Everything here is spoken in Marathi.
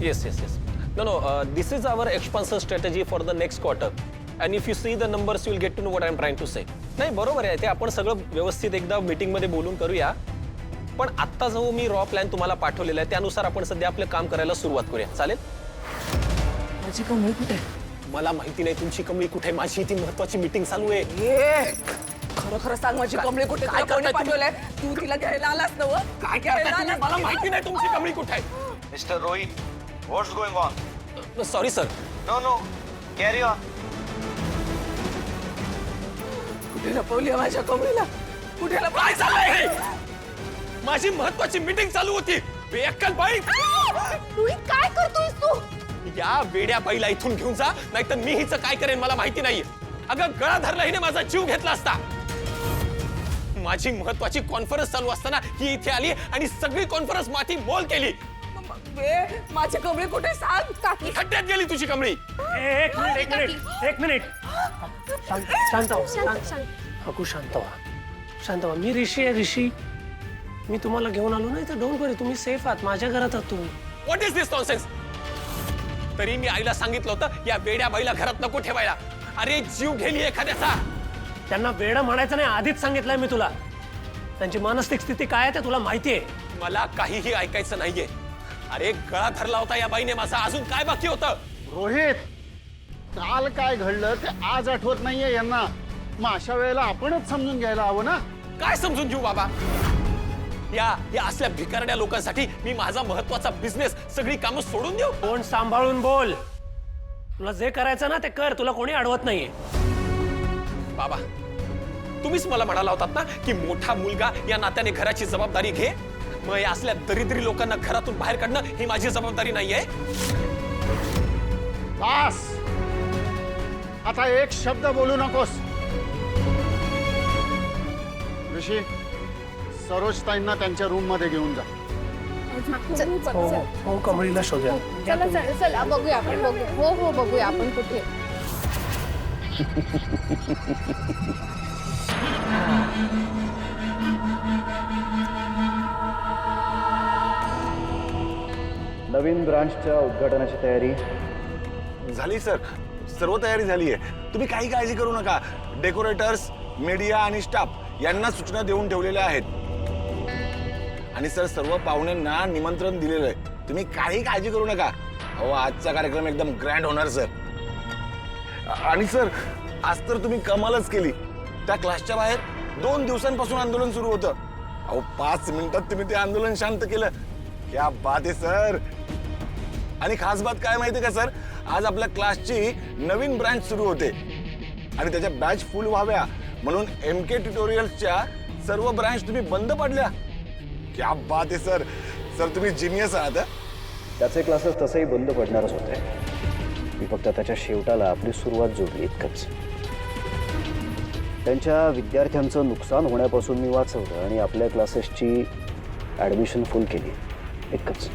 Yes, yes, yes. No. This is our expansion strategy for the next quarter. And if you see the numbers, you will get to know what I'm trying to say. नाही बरोबर आहे ते आपण सगळं व्यवस्थित एकदा मीटिंग मध्ये बोलून करूया. पण आता जो मी रॉ प्लॅन तुम्हाला पाठवलेला आहे त्यानुसार आपण सध्या आपलं काम करायला सुरुवात करूया. चालेल? माझी कमळी कुठे? मला माहिती नाही तुमची कमळी कुठे. माझी ती महत्त्वाची मीटिंग चालू आहे. खरं खरं सांग माझी कमळी कुठे? काय करताय पाठवलंय तू तिला घ्यायला आलास ना? काय करताय तुम्ही? मला माहिती नाही तुमची कमळी कुठे आहे. Mr. Rohit, what's going on? Sorry sir. No, carry on. कुठे लपवली माझ्या कमळीला? कुठे काय लपवली? चाललंय? माझी महत्त्वाची मीटिंग चालू होती. बेअक्कल बाई. रोहित काय करतोयस तू? या वेड्या बाईला इथून घेऊन जा, नाहीतर मी हिचं काय करेन मला माहिती नाहीये. अगं गळा धरला हिने माझा जीव घेतला असता. माझी महत्त्वाची कॉन्फरन्स चालू असताना ही इथे आली आणि सगळी कॉन्फरन्स माती मोल केली. माझी कमळी कुठे? सांग काकी. खड्ड्यात गेली तुझी कमळी. एक मिनिट शांत हो. अगो शांत व्हा. मी ऋषी आहे. ऋषी मी तुम्हाला घेऊन आलो नाही तर डोंट वरी, तुम्ही सेफ आहात. माझ्या घरात आहात तुम्ही. What is this nonsense? तरी मी आईला सांगितलं होतं या वेड्या बाईला घरात नको ठेवायला. अरे जीव गेली एखाद्याचा. त्यांना वेडा म्हणायचं नाही आधीच सांगितलंय मी तुला. त्यांची मानसिक स्थिती काय आहे ते तुला माहिती आहे. मला काहीही ऐकायचं नाहीये. अरे गळा धरला होता या बाईने माझा. अजून काय बाकी होतं? रोहित, काल काय घडलं ते आज आठवत नाहीये यांना. मग अशा वेळेला आपणच समजून घ्यायला हवं ना. काय समजून घेऊ बाबा? या असल्या भिकारड्या लोकांसाठी मी माझा महत्वाचा बिझनेस सगळी कामं सोडून देऊ? कोण सांभाळून बोल. तुला जे करायचं ना ते कर. तुला कोणी अडवत नाहीये. बाबा तुम्हीच मला म्हणाला होतात ना की मोठा मुलगा या नात्याने घराची जबाबदारी घे. मग या असल्या दरिद्री लोकांना घरातून बाहेर काढणं ही माझी जबाबदारी नाहीये. बास, आता एक शब्द बोलू नकोस. ऋषी, सरोजताईंना त्यांच्या रूम मध्ये घेऊन जा. हो कमळीला शोधूया. चला बघूया आपण. हो बघूया आपण कुठे. नवीन ब्रांचच्या उद्घाटनाची तयारी झाली सर. सर्व तयारी झाली आहे. तुम्ही काही काळजी करू नका. डेकोरेटर्स, मीडिया आणि स्टाफ यांना सूचना देऊन ठेवलेल्या आहेत. आणि सर सर्व पाहुण्यांना निमंत्रण दिलेलं आहे. तुम्ही काही काळजी करू नका. अहो आजचा कार्यक्रम एकदम ग्रँड होणार सर. आणि सर आज तर तुम्ही कमालच केली. त्या क्लासच्या बाहेर 2 दिवसांपासून आंदोलन सुरू होतं. अहो 5 मिनिटात तुम्ही ते आंदोलन शांत केलं. क्या बात आहे सर. आणि खास बात काय माहितीये का सर, आज आपल्या क्लासची नवीन ब्रांच सुरू होते आणि त्याच्या बॅच फुल व्हाव्या म्हणून MK ट्युटोरियल्सच्या सर्व ब्रांच तुम्ही बंद पडल्या. क्या बात आहे सर. सर तुम्ही जिनियस आहात. त्याचे क्लासेस तसेही बंद पडणारच होते. मी फक्त त्याच्या शेवटाला आपली सुरुवात जोडली इतकंच. त्यांच्या विद्यार्थ्यांचं नुकसान होण्यापासून मी वाचवलं आणि आपल्या क्लासेसची ॲडमिशन फुल केली इतकंच.